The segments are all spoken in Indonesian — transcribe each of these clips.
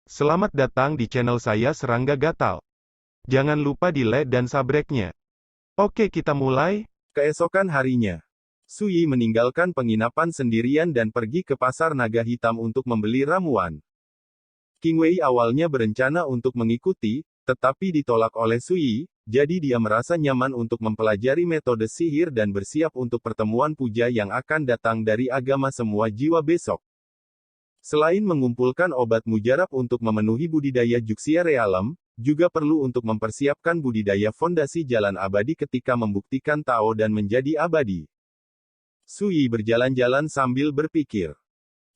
Selamat datang di channel saya Serangga Gatal. Jangan lupa di like dan subscribe-nya. Oke, kita mulai. Keesokan harinya, Sui meninggalkan penginapan sendirian dan pergi ke pasar naga hitam untuk membeli ramuan. King Wei awalnya berencana untuk mengikuti, tetapi ditolak oleh Sui, jadi dia merasa nyaman untuk mempelajari metode sihir dan bersiap untuk pertemuan puja yang akan datang dari agama semua jiwa besok. Selain mengumpulkan obat mujarab untuk memenuhi budidaya Juxia Realem, juga perlu untuk mempersiapkan budidaya fondasi jalan abadi ketika membuktikan Tao dan menjadi abadi. Sui berjalan-jalan sambil berpikir.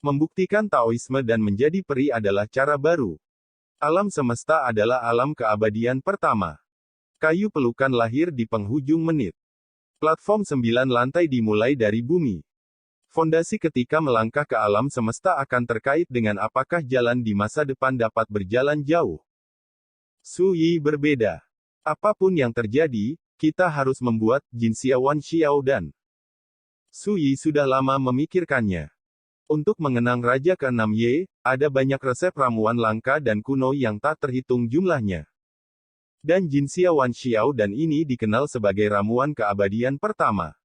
Membuktikan Taoisme dan menjadi peri adalah cara baru. Alam semesta adalah alam keabadian pertama. Kayu pelukan lahir di penghujung menit. Platform 9 lantai dimulai dari bumi. Fondasi ketika melangkah ke alam semesta akan terkait dengan apakah jalan di masa depan dapat berjalan jauh. Sui berbeda. Apapun yang terjadi, kita harus membuat Jinxia Wan Xiao dan Sui sudah lama memikirkannya. Untuk mengenang Raja ke-6 Ye, ada banyak resep ramuan langka dan kuno yang tak terhitung jumlahnya. Dan Jinxia Wan Xiao dan ini dikenal sebagai ramuan keabadian pertama.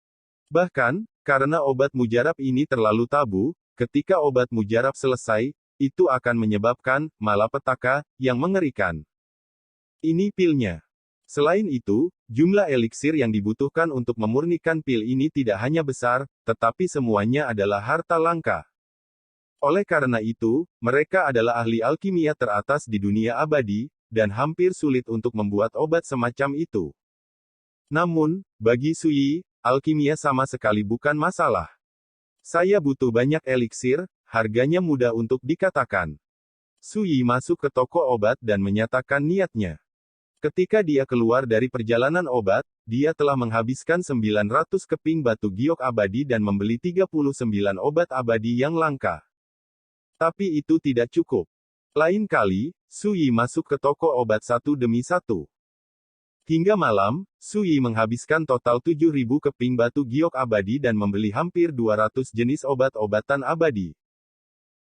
Bahkan, karena obat mujarab ini terlalu tabu, ketika obat mujarab selesai, itu akan menyebabkan malapetaka yang mengerikan. Ini pilnya. Selain itu, jumlah eliksir yang dibutuhkan untuk memurnikan pil ini tidak hanya besar, tetapi semuanya adalah harta langka. Oleh karena itu, mereka adalah ahli alkimia teratas di dunia abadi, dan hampir sulit untuk membuat obat semacam itu. Namun, bagi Sui, alkimia sama sekali bukan masalah. Saya butuh banyak eliksir, harganya mudah untuk dikatakan. Sui masuk ke toko obat dan menyatakan niatnya. Ketika dia keluar dari perjalanan obat, dia telah menghabiskan 900 keping batu giok abadi dan membeli 39 obat abadi yang langka. Tapi itu tidak cukup. Lain kali, Sui masuk ke toko obat satu demi satu. Hingga malam, Sui menghabiskan total 7.000 keping batu giok abadi dan membeli hampir 200 jenis obat-obatan abadi.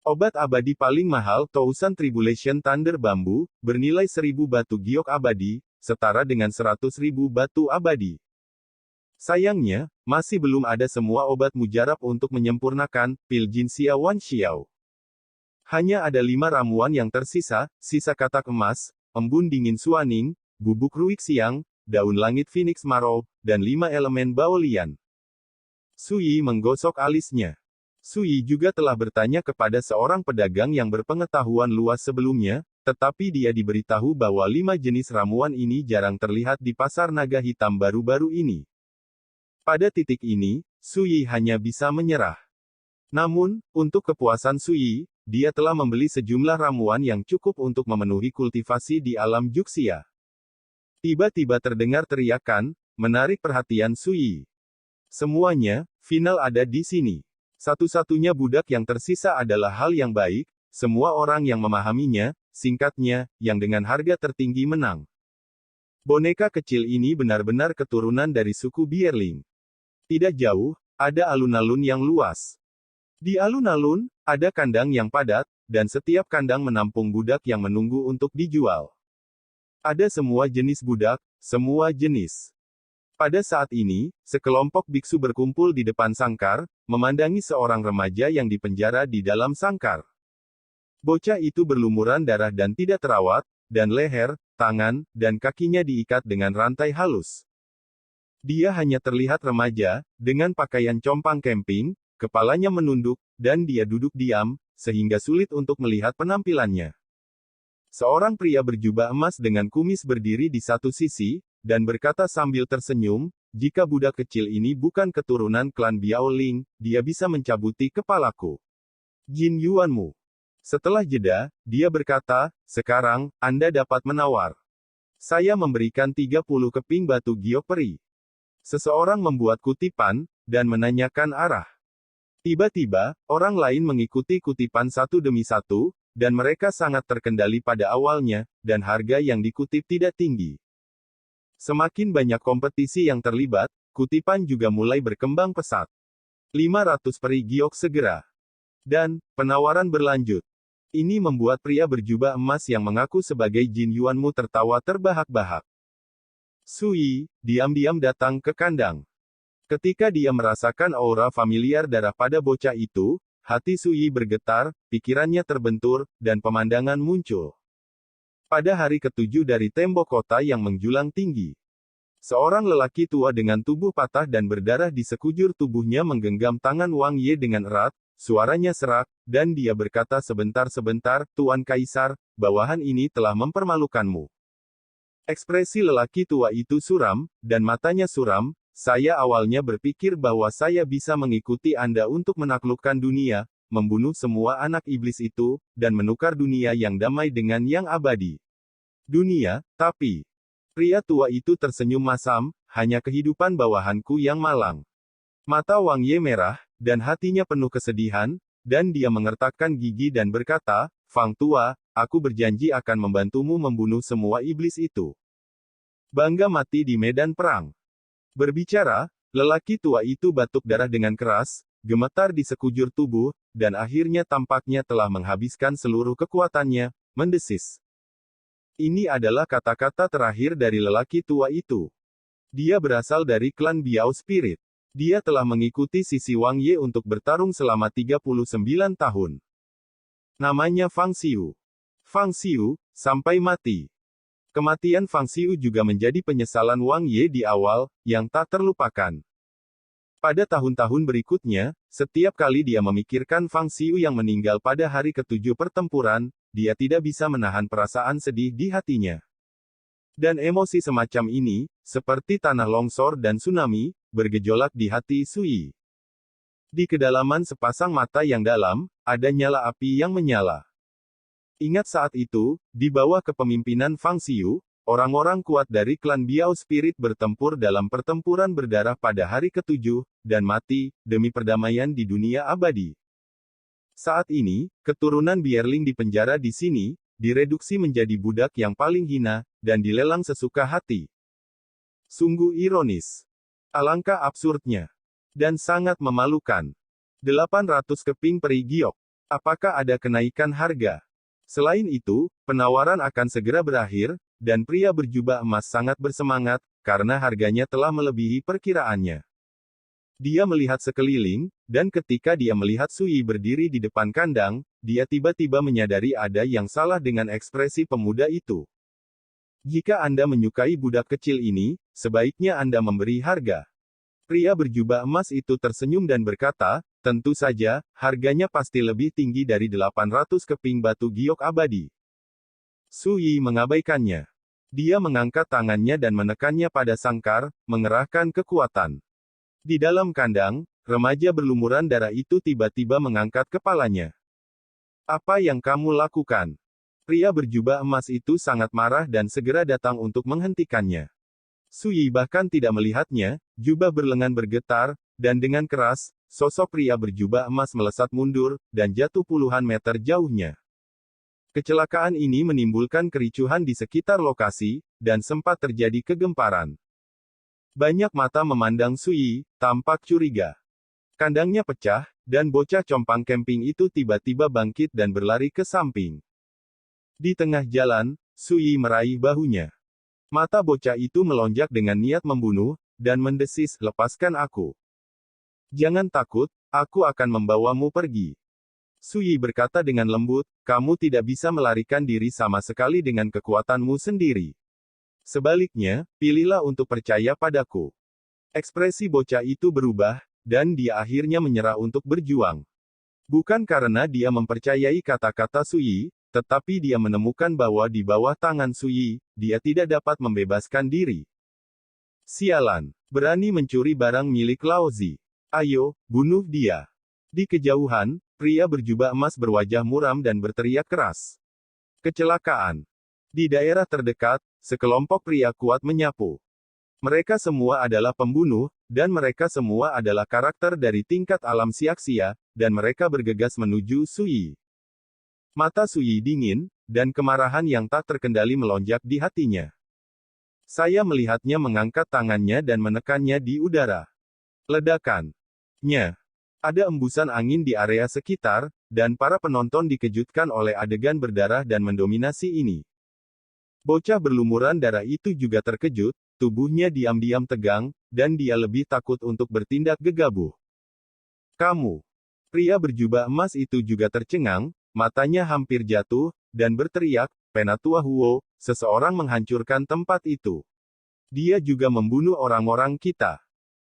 Obat abadi paling mahal, Tousan Tribulation Thunder Bambu, bernilai 1.000 batu giok abadi, setara dengan 100.000 batu abadi. Sayangnya, masih belum ada semua obat mujarab untuk menyempurnakan pil Jinxia Wan Xiao. Hanya ada 5 ramuan yang tersisa, sisa katak emas, embun dingin Suaning, bubuk ruik siang, daun langit Phoenix Marrow, dan 5 elemen Baolian. Sui menggosok alisnya. Sui juga telah bertanya kepada seorang pedagang yang berpengetahuan luas sebelumnya, tetapi dia diberitahu bahwa 5 jenis ramuan ini jarang terlihat di pasar naga hitam baru-baru ini. Pada titik ini, Sui hanya bisa menyerah. Namun, untuk kepuasan Sui, dia telah membeli sejumlah ramuan yang cukup untuk memenuhi kultivasi di alam Juxia. Tiba-tiba terdengar teriakan, menarik perhatian Sui. Semuanya, final ada di sini. Satu-satunya budak yang tersisa adalah hal yang baik, semua orang yang memahaminya, singkatnya, yang dengan harga tertinggi menang. Boneka kecil ini benar-benar keturunan dari suku Bierling. Tidak jauh, ada alun-alun yang luas. Di alun-alun, ada kandang yang padat, dan setiap kandang menampung budak yang menunggu untuk dijual. Ada semua jenis budak, semua jenis. Pada saat ini, sekelompok biksu berkumpul di depan sangkar, memandangi seorang remaja yang dipenjara di dalam sangkar. Bocah itu berlumuran darah dan tidak terawat, dan leher, tangan, dan kakinya diikat dengan rantai halus. Dia hanya terlihat remaja, dengan pakaian compang camping, kepalanya menunduk, dan dia duduk diam, sehingga sulit untuk melihat penampilannya. Seorang pria berjubah emas dengan kumis berdiri di satu sisi, dan berkata sambil tersenyum, jika budak kecil ini bukan keturunan klan Biaoling, dia bisa mencabuti kepalaku. Jin Yuanmu. Setelah jeda, dia berkata, sekarang, Anda dapat menawar. Saya memberikan 30 keping batu giok peri. Seseorang membuat kutipan, dan menanyakan arah. Tiba-tiba, orang lain mengikuti kutipan satu demi satu, dan mereka sangat terkendali pada awalnya, dan harga yang dikutip tidak tinggi. Semakin banyak kompetisi yang terlibat, kutipan juga mulai berkembang pesat. 500 peri giok segera. Dan, penawaran berlanjut. Ini membuat pria berjubah emas yang mengaku sebagai Jin Yuanmu tertawa terbahak-bahak. Sui, diam-diam datang ke kandang. Ketika dia merasakan aura familiar darah pada bocah itu, hati Sui bergetar, pikirannya terbentur, dan pemandangan muncul. Pada hari ketujuh dari tembok kota yang menjulang tinggi, seorang lelaki tua dengan tubuh patah dan berdarah di sekujur tubuhnya menggenggam tangan Wang Ye dengan erat, suaranya serak, dan dia berkata sebentar-sebentar, Tuan Kaisar, bawahan ini telah mempermalukanmu. Ekspresi lelaki tua itu suram, dan matanya suram. Saya awalnya berpikir bahwa saya bisa mengikuti Anda untuk menaklukkan dunia, membunuh semua anak iblis itu, dan menukar dunia yang damai dengan yang abadi. Dunia, tapi... Pria tua itu tersenyum masam, hanya kehidupan bawahanku yang malang. Mata Wang Ye merah, dan hatinya penuh kesedihan, dan dia mengertakkan gigi dan berkata, Fang tua, aku berjanji akan membantumu membunuh semua iblis itu. Bangga mati di medan perang. Berbicara, lelaki tua itu batuk darah dengan keras, gemetar di sekujur tubuh, dan akhirnya tampaknya telah menghabiskan seluruh kekuatannya, mendesis. Ini adalah kata-kata terakhir dari lelaki tua itu. Dia berasal dari klan Biao Spirit. Dia telah mengikuti sisi Wang Ye untuk bertarung selama 39 tahun. Namanya Fang Xiu. Fang Xiu, sampai mati. Kematian Fang Xiu juga menjadi penyesalan Wang Ye di awal, yang tak terlupakan. Pada tahun-tahun berikutnya, setiap kali dia memikirkan Fang Xiu yang meninggal pada hari ketujuh pertempuran, dia tidak bisa menahan perasaan sedih di hatinya. Dan emosi semacam ini, seperti tanah longsor dan tsunami, bergejolak di hati Sui. Di kedalaman sepasang mata yang dalam, ada nyala api yang menyala. Ingat saat itu, di bawah kepemimpinan Fang Xiu, orang-orang kuat dari klan Biao Spirit bertempur dalam pertempuran berdarah pada hari ketujuh, dan mati, demi perdamaian di dunia abadi. Saat ini, keturunan Bierling di penjara di sini, direduksi menjadi budak yang paling hina, dan dilelang sesuka hati. Sungguh ironis. Alangkah absurdnya. Dan sangat memalukan. 800 keping peri giok. Apakah ada kenaikan harga? Selain itu, penawaran akan segera berakhir, dan pria berjubah emas sangat bersemangat, karena harganya telah melebihi perkiraannya. Dia melihat sekeliling, dan ketika dia melihat Sui berdiri di depan kandang, dia tiba-tiba menyadari ada yang salah dengan ekspresi pemuda itu. Jika Anda menyukai budak kecil ini, sebaiknya Anda memberi harga. Pria berjubah emas itu tersenyum dan berkata, tentu saja, harganya pasti lebih tinggi dari 800 keping batu giok abadi. Sui mengabaikannya. Dia mengangkat tangannya dan menekannya pada sangkar, mengerahkan kekuatan. Di dalam kandang, remaja berlumuran darah itu tiba-tiba mengangkat kepalanya. Apa yang kamu lakukan? Pria berjubah emas itu sangat marah dan segera datang untuk menghentikannya. Sui bahkan tidak melihatnya, jubah berlengan bergetar, dan dengan keras, sosok pria berjubah emas melesat mundur, dan jatuh puluhan meter jauhnya. Kecelakaan ini menimbulkan kericuhan di sekitar lokasi, dan sempat terjadi kegemparan. Banyak mata memandang Sui, tampak curiga. Kandangnya pecah, dan bocah compang camping itu tiba-tiba bangkit dan berlari ke samping. Di tengah jalan, Sui meraih bahunya. Mata bocah itu melonjak dengan niat membunuh, dan mendesis, lepaskan aku. Jangan takut, aku akan membawamu pergi. Sui berkata dengan lembut, kamu tidak bisa melarikan diri sama sekali dengan kekuatanmu sendiri. Sebaliknya, pilihlah untuk percaya padaku. Ekspresi bocah itu berubah, dan dia akhirnya menyerah untuk berjuang. Bukan karena dia mempercayai kata-kata Sui, tetapi dia menemukan bahwa di bawah tangan Sui, dia tidak dapat membebaskan diri. Sialan, berani mencuri barang milik Laozi. Ayo, bunuh dia. Di kejauhan, pria berjubah emas berwajah muram dan berteriak keras. Kecelakaan. Di daerah terdekat, sekelompok pria kuat menyapu. Mereka semua adalah pembunuh, dan mereka semua adalah karakter dari tingkat alam siaksia, dan mereka bergegas menuju Sui. Mata Sui dingin, dan kemarahan yang tak terkendali melonjak di hatinya. Saya melihatnya mengangkat tangannya dan menekannya di udara. Ledakan. Nya. Ada embusan angin di area sekitar, dan para penonton dikejutkan oleh adegan berdarah dan mendominasi ini. Bocah berlumuran darah itu juga terkejut, tubuhnya diam-diam tegang, dan dia lebih takut untuk bertindak gegabah. Kamu. Pria berjubah emas itu juga tercengang, matanya hampir jatuh, dan berteriak, Penatua Huo, seseorang menghancurkan tempat itu. Dia juga membunuh orang-orang kita.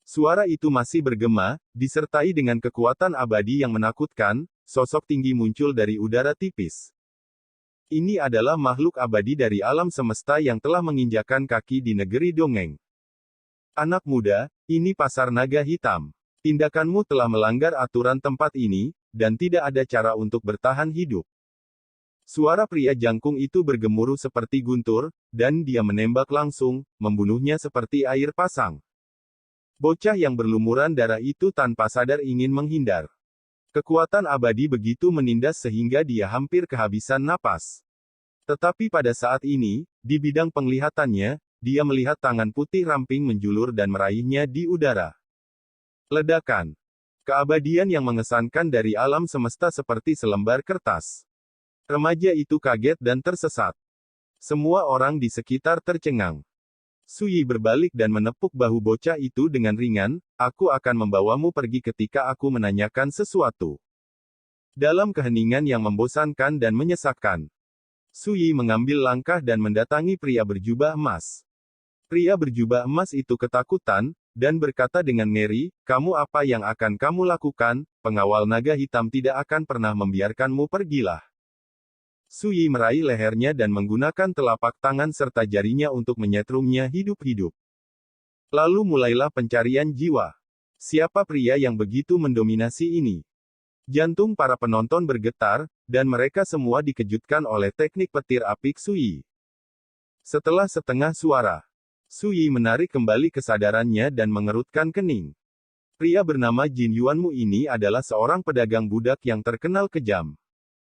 Suara itu masih bergema, disertai dengan kekuatan abadi yang menakutkan, sosok tinggi muncul dari udara tipis. Ini adalah makhluk abadi dari alam semesta yang telah menginjakan kaki di negeri dongeng. Anak muda, ini pasar naga hitam. Tindakanmu telah melanggar aturan tempat ini, dan tidak ada cara untuk bertahan hidup. Suara pria jangkung itu bergemuruh seperti guntur, dan dia menembak langsung, membunuhnya seperti air pasang. Bocah yang berlumuran darah itu tanpa sadar ingin menghindar. Kekuatan abadi begitu menindas sehingga dia hampir kehabisan napas. Tetapi pada saat ini, di bidang penglihatannya, dia melihat tangan putih ramping menjulur dan meraihnya di udara. Ledakan. Keabadian yang mengesankan dari alam semesta seperti selembar kertas. Remaja itu kaget dan tersesat. Semua orang di sekitar tercengang. Suyi berbalik dan menepuk bahu bocah itu dengan ringan, aku akan membawamu pergi ketika aku menanyakan sesuatu. Dalam keheningan yang membosankan dan menyesakkan, Suyi mengambil langkah dan mendatangi pria berjubah emas. Pria berjubah emas itu ketakutan, dan berkata dengan ngeri, kamu apa yang akan kamu lakukan, pengawal naga hitam tidak akan pernah membiarkanmu pergilah. Suyi meraih lehernya dan menggunakan telapak tangan serta jarinya untuk menyetrumnya hidup-hidup. Lalu mulailah pencarian jiwa. Siapa pria yang begitu mendominasi ini? Jantung para penonton bergetar, dan mereka semua dikejutkan oleh teknik petir apik Suyi. Setelah setengah suara, Suyi menarik kembali kesadarannya dan mengerutkan kening. Pria bernama Jin Yuanmu ini adalah seorang pedagang budak yang terkenal kejam.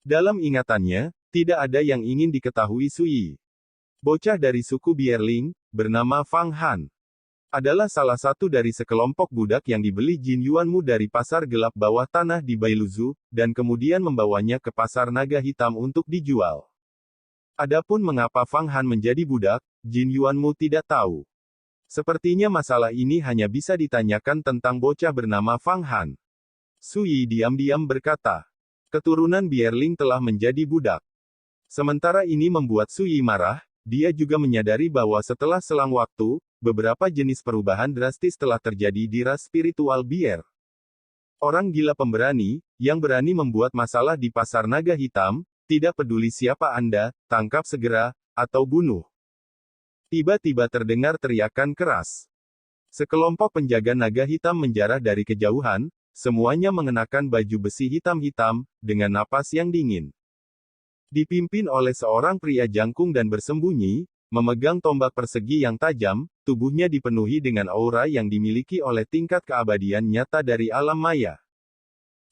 Dalam ingatannya, tidak ada yang ingin diketahui Suyi. Bocah dari suku Bierling, bernama Fang Han, adalah salah satu dari sekelompok budak yang dibeli Jin Yuanmu dari pasar gelap bawah tanah di Bailuzu, dan kemudian membawanya ke pasar naga hitam untuk dijual. Adapun mengapa Fang Han menjadi budak, Jin Yuanmu tidak tahu. Sepertinya masalah ini hanya bisa ditanyakan tentang bocah bernama Fang Han. Suyi diam-diam berkata, keturunan Bierling telah menjadi budak. Sementara ini membuat Suyi marah, dia juga menyadari bahwa setelah selang waktu, beberapa jenis perubahan drastis telah terjadi di ras spiritual Bier. Orang gila pemberani, yang berani membuat masalah di pasar naga hitam, tidak peduli siapa Anda, tangkap segera, atau bunuh. Tiba-tiba terdengar teriakan keras. Sekelompok penjaga naga hitam menjarah dari kejauhan, semuanya mengenakan baju besi hitam-hitam, dengan napas yang dingin. Dipimpin oleh seorang pria jangkung dan bersembunyi, memegang tombak persegi yang tajam, tubuhnya dipenuhi dengan aura yang dimiliki oleh tingkat keabadian nyata dari alam maya.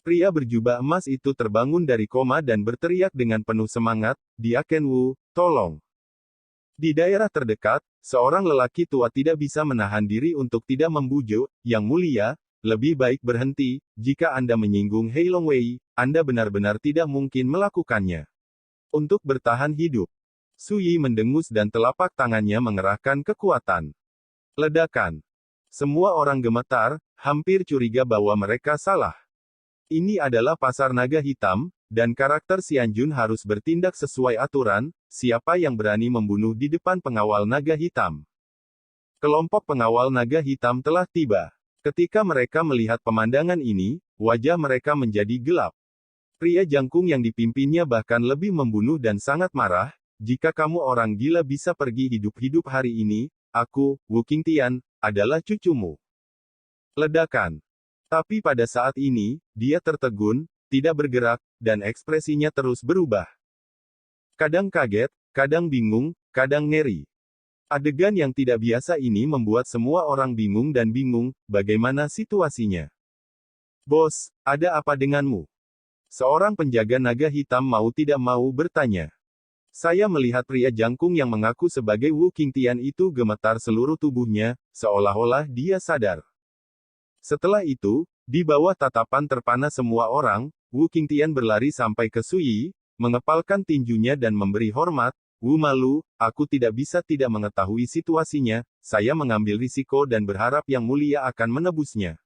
Pria berjubah emas itu terbangun dari koma dan berteriak dengan penuh semangat, Diaken Wu, tolong. Di daerah terdekat, seorang lelaki tua tidak bisa menahan diri untuk tidak membujuk, Yang Mulia, lebih baik berhenti, jika Anda menyinggung Hei Longwei, Anda benar-benar tidak mungkin melakukannya. Untuk bertahan hidup, Suyi mendengus dan telapak tangannya mengerahkan kekuatan. Ledakan. Semua orang gemetar, hampir curiga bahwa mereka salah. Ini adalah pasar naga hitam, dan karakter Xianjun harus bertindak sesuai aturan, siapa yang berani membunuh di depan pengawal naga hitam. Kelompok pengawal naga hitam telah tiba. Ketika mereka melihat pemandangan ini, wajah mereka menjadi gelap. Pria jangkung yang dipimpinnya bahkan lebih membunuh dan sangat marah, jika kamu orang gila bisa pergi hidup-hidup hari ini, aku, Wu Qingtian, adalah cucumu. Ledakan. Tapi pada saat ini, dia tertegun, tidak bergerak, dan ekspresinya terus berubah. Kadang kaget, kadang bingung, kadang ngeri. Adegan yang tidak biasa ini membuat semua orang bingung dan bingung, bagaimana situasinya. Bos, ada apa denganmu? Seorang penjaga naga hitam mau tidak mau bertanya. Saya melihat pria jangkung yang mengaku sebagai Wu Qingtian itu gemetar seluruh tubuhnya, seolah-olah dia sadar. Setelah itu, di bawah tatapan terpana semua orang, Wu Qingtian berlari sampai ke Su Yi, mengepalkan tinjunya dan memberi hormat. Wu malu, aku tidak bisa tidak mengetahui situasinya, saya mengambil risiko dan berharap Yang Mulia akan menebusnya.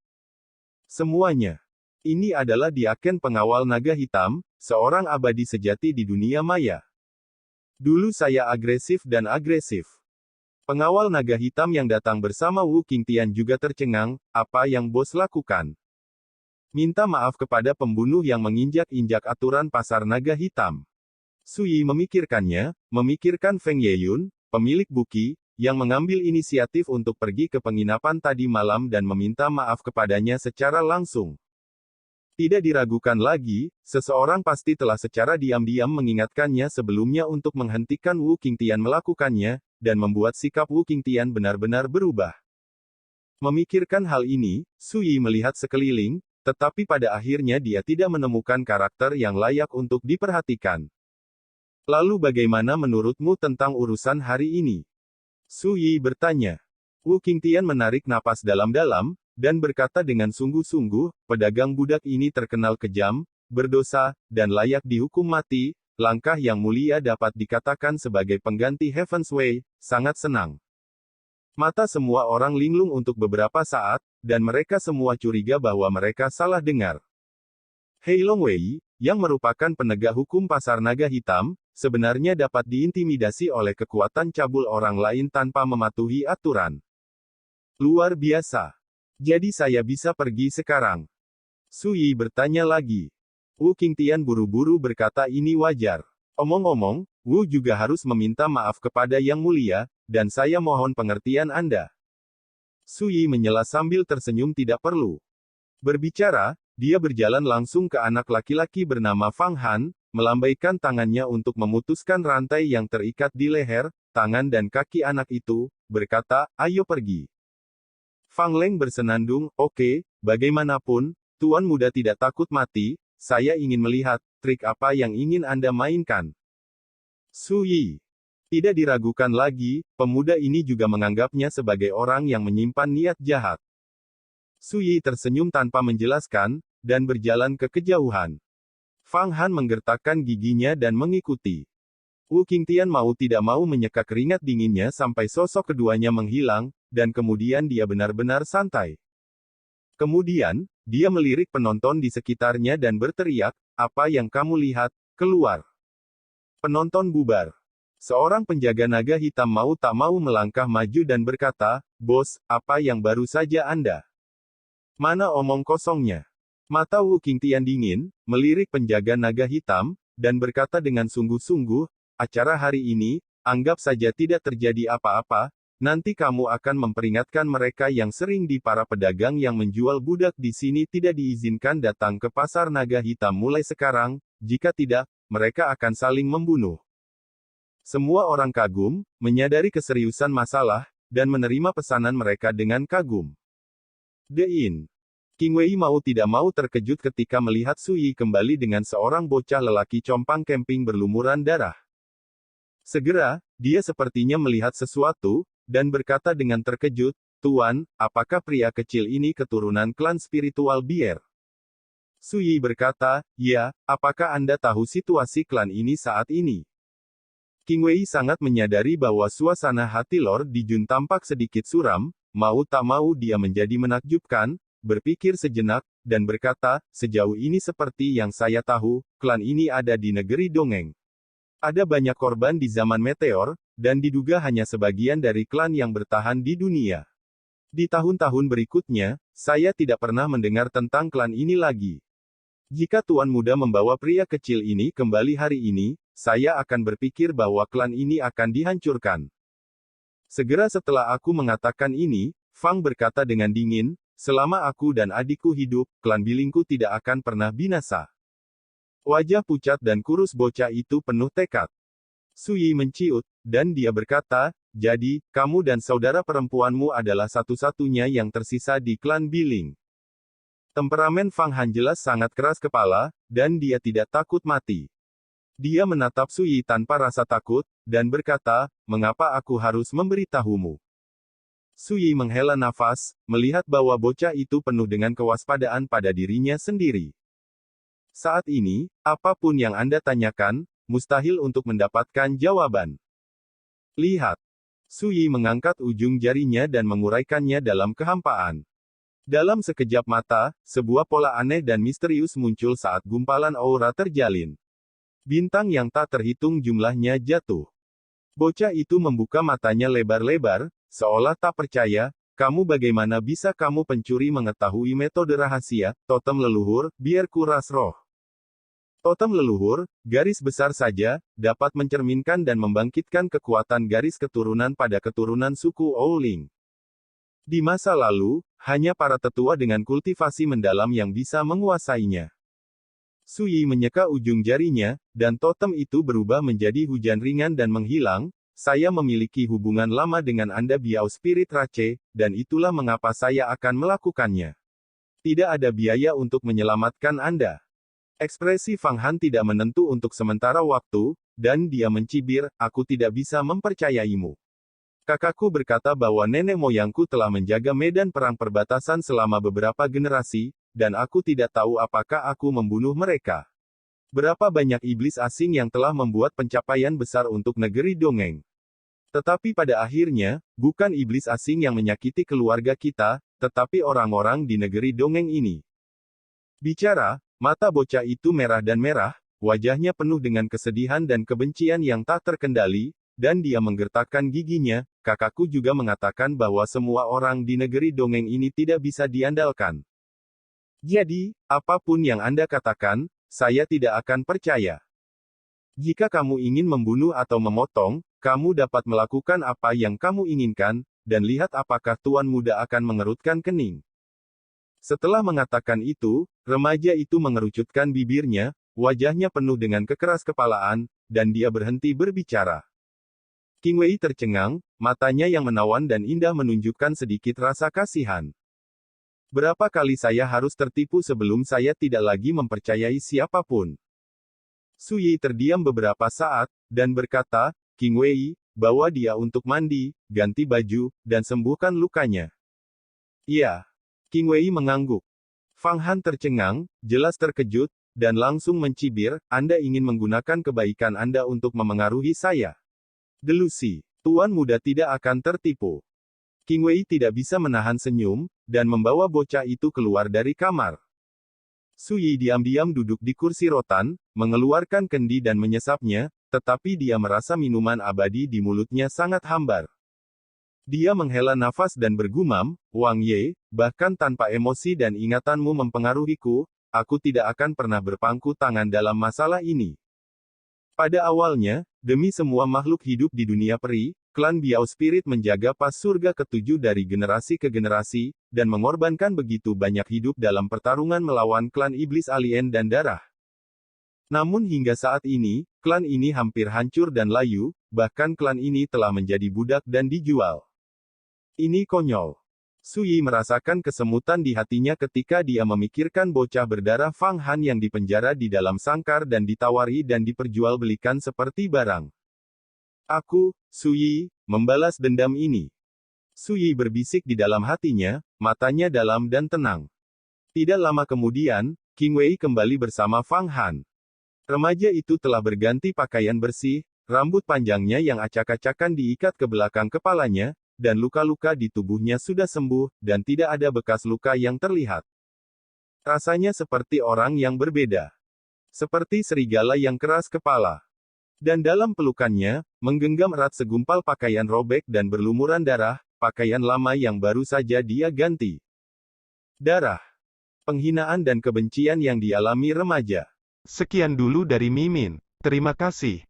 Semuanya. Ini adalah Diaken pengawal naga hitam, seorang abadi sejati di dunia maya. Dulu saya agresif dan agresif. Pengawal naga hitam yang datang bersama Wu Qingtian juga tercengang, apa yang bos lakukan? Minta maaf kepada pembunuh yang menginjak-injak aturan pasar naga hitam. Su Yi memikirkannya, memikirkan Feng Yeyun, pemilik buki, yang mengambil inisiatif untuk pergi ke penginapan tadi malam dan meminta maaf kepadanya secara langsung. Tidak diragukan lagi, seseorang pasti telah secara diam-diam mengingatkannya sebelumnya untuk menghentikan Wu Qingtian melakukannya, dan membuat sikap Wu Qingtian benar-benar berubah. Memikirkan hal ini, Su Yi melihat sekeliling, tetapi pada akhirnya dia tidak menemukan karakter yang layak untuk diperhatikan. Lalu bagaimana menurutmu tentang urusan hari ini? Su Yi bertanya. Wu Qingtian menarik napas dalam-dalam, dan berkata dengan sungguh-sungguh, pedagang budak ini terkenal kejam, berdosa, dan layak dihukum mati. Langkah Yang Mulia dapat dikatakan sebagai pengganti Heaven's Way, sangat senang. Mata semua orang linglung untuk beberapa saat, dan mereka semua curiga bahwa mereka salah dengar. Hei Long Wei, yang merupakan penegak hukum pasar naga hitam, sebenarnya dapat diintimidasi oleh kekuatan cabul orang lain tanpa mematuhi aturan. Luar biasa. Jadi saya bisa pergi sekarang? Su Yi bertanya lagi. Wu Qingtian buru-buru berkata ini wajar. Omong-omong, Wu juga harus meminta maaf kepada Yang Mulia, dan saya mohon pengertian Anda. Su Yi menyela sambil tersenyum tidak perlu berbicara, dia berjalan langsung ke anak laki-laki bernama Fang Han, melambaikan tangannya untuk memutuskan rantai yang terikat di leher, tangan dan kaki anak itu, berkata, ayo pergi. Fang Leng bersenandung, oke, bagaimanapun, Tuan Muda tidak takut mati, saya ingin melihat, trik apa yang ingin Anda mainkan. Su Yi. Tidak diragukan lagi, pemuda ini juga menganggapnya sebagai orang yang menyimpan niat jahat. Su Yi tersenyum tanpa menjelaskan, dan berjalan ke kejauhan. Fang Han menggertakkan giginya dan mengikuti. Wu Qingtian mau tidak mau menyeka keringat dinginnya sampai sosok keduanya menghilang, dan kemudian dia benar-benar santai. Kemudian, dia melirik penonton di sekitarnya dan berteriak, apa yang kamu lihat, keluar. Penonton bubar. Seorang penjaga naga hitam mau tak mau melangkah maju dan berkata, bos, apa yang baru saja Anda? Mana omong kosongnya? Mata Wu Qingtian dingin, melirik penjaga naga hitam, dan berkata dengan sungguh-sungguh, acara hari ini, anggap saja tidak terjadi apa-apa, nanti kamu akan memperingatkan mereka yang sering di para pedagang yang menjual budak di sini tidak diizinkan datang ke pasar naga hitam mulai sekarang, jika tidak, mereka akan saling membunuh. Semua orang kagum, menyadari keseriusan masalah, dan menerima pesanan mereka dengan kagum. The Inn. King Wei mau tidak mau terkejut ketika melihat Su Yi kembali dengan seorang bocah lelaki compang camping berlumuran darah. Segera, dia sepertinya melihat sesuatu, dan berkata dengan terkejut, Tuan, apakah pria kecil ini keturunan klan spiritual Bier? Su Yi berkata, ya, apakah Anda tahu situasi klan ini saat ini? King Wei sangat menyadari bahwa suasana hati Lord Dijun tampak sedikit suram, mau tak mau dia menjadi menakjubkan, berpikir sejenak, dan berkata, sejauh ini seperti yang saya tahu, klan ini ada di negeri dongeng. Ada banyak korban di zaman meteor, dan diduga hanya sebagian dari klan yang bertahan di dunia. Di tahun-tahun berikutnya, saya tidak pernah mendengar tentang klan ini lagi. Jika Tuan Muda membawa pria kecil ini kembali hari ini, saya akan berpikir bahwa klan ini akan dihancurkan. Segera setelah aku mengatakan ini, Fang berkata dengan dingin, selama aku dan adikku hidup, klan bilingku tidak akan pernah binasa. Wajah pucat dan kurus bocah itu penuh tekad. Su Yi menciut, dan dia berkata, jadi, kamu dan saudara perempuanmu adalah satu-satunya yang tersisa di klan Biling. Temperamen Fang Han jelas sangat keras kepala, dan dia tidak takut mati. Dia menatap Su Yi tanpa rasa takut, dan berkata, mengapa aku harus memberitahumu? Su Yi menghela nafas, melihat bahwa bocah itu penuh dengan kewaspadaan pada dirinya sendiri. Saat ini, apapun yang Anda tanyakan, mustahil untuk mendapatkan jawaban. Lihat. Su Yi mengangkat ujung jarinya dan menguraikannya dalam kehampaan. Dalam sekejap mata, sebuah pola aneh dan misterius muncul saat gumpalan aura terjalin. Bintang yang tak terhitung jumlahnya jatuh. Bocah itu membuka matanya lebar-lebar, seolah tak percaya. Kamu bagaimana bisa kamu pencuri mengetahui metode rahasia, totem leluhur, biar kuras roh. Totem leluhur, garis besar saja, dapat mencerminkan dan membangkitkan kekuatan garis keturunan pada keturunan suku Ouling. Di masa lalu, hanya para tetua dengan kultivasi mendalam yang bisa menguasainya. Su Yi menyeka ujung jarinya, dan totem itu berubah menjadi hujan ringan dan menghilang. Saya memiliki hubungan lama dengan Anda Biao Spirit Rache, dan itulah mengapa saya akan melakukannya. Tidak ada biaya untuk menyelamatkan Anda. Ekspresi Fang Han tidak menentu untuk sementara waktu, dan dia mencibir, aku tidak bisa mempercayaimu. Kakakku berkata bahwa nenek moyangku telah menjaga medan perang perbatasan selama beberapa generasi, dan aku tidak tahu apakah aku membunuh mereka. Berapa banyak iblis asing yang telah membuat pencapaian besar untuk negeri dongeng. Tetapi pada akhirnya, bukan iblis asing yang menyakiti keluarga kita, tetapi orang-orang di negeri dongeng ini. Bicara, mata bocah itu merah dan merah, wajahnya penuh dengan kesedihan dan kebencian yang tak terkendali, dan dia menggertakkan giginya. Kakakku juga mengatakan bahwa semua orang di negeri dongeng ini tidak bisa diandalkan. Jadi, apapun yang Anda katakan, saya tidak akan percaya. Jika kamu ingin membunuh atau memotong, kamu dapat melakukan apa yang kamu inginkan, dan lihat apakah Tuan Muda akan mengerutkan kening. Setelah mengatakan itu, remaja itu mengerucutkan bibirnya, wajahnya penuh dengan kekeras kepalaan, dan dia berhenti berbicara. Qing Wei tercengang, matanya yang menawan dan indah menunjukkan sedikit rasa kasihan. Berapa kali saya harus tertipu sebelum saya tidak lagi mempercayai siapapun. Su Yi terdiam beberapa saat, dan berkata, Qing Wei, bawa dia untuk mandi, ganti baju, dan sembuhkan lukanya. Iya. Qing Wei mengangguk. Fang Han tercengang, jelas terkejut, dan langsung mencibir, Anda ingin menggunakan kebaikan Anda untuk memengaruhi saya. Delusi. Tuan Muda tidak akan tertipu. Qing Wei tidak bisa menahan senyum, dan membawa bocah itu keluar dari kamar. Su Yi diam-diam duduk di kursi rotan, mengeluarkan kendi dan menyesapnya, tetapi dia merasa minuman abadi di mulutnya sangat hambar. Dia menghela nafas dan bergumam, Wang Ye, bahkan tanpa emosi dan ingatanmu mempengaruhiku, aku tidak akan pernah berpangku tangan dalam masalah ini. Pada awalnya, demi semua makhluk hidup di dunia peri, klan Biao Spirit menjaga pas surga ketujuh dari generasi ke generasi, dan mengorbankan begitu banyak hidup dalam pertarungan melawan klan iblis alien dan darah. Namun hingga saat ini, klan ini hampir hancur dan layu, bahkan klan ini telah menjadi budak dan dijual. Ini konyol. Su Yi merasakan kesemutan di hatinya ketika dia memikirkan bocah berdarah Fang Han yang dipenjara di dalam sangkar dan ditawari dan diperjualbelikan seperti barang. Aku, Su Yi, membalas dendam ini. Su Yi berbisik di dalam hatinya, matanya dalam dan tenang. Tidak lama kemudian, Qing Wei kembali bersama Fang Han. Remaja itu telah berganti pakaian bersih, rambut panjangnya yang acak-acakan diikat ke belakang kepalanya, dan luka-luka di tubuhnya sudah sembuh, dan tidak ada bekas luka yang terlihat. Rasanya seperti orang yang berbeda. Seperti serigala yang keras kepala. Dan dalam pelukannya, menggenggam erat segumpal pakaian robek dan berlumuran darah, pakaian lama yang baru saja dia ganti. Darah. Penghinaan dan kebencian yang dialami remaja. Sekian dulu dari Mimin. Terima kasih.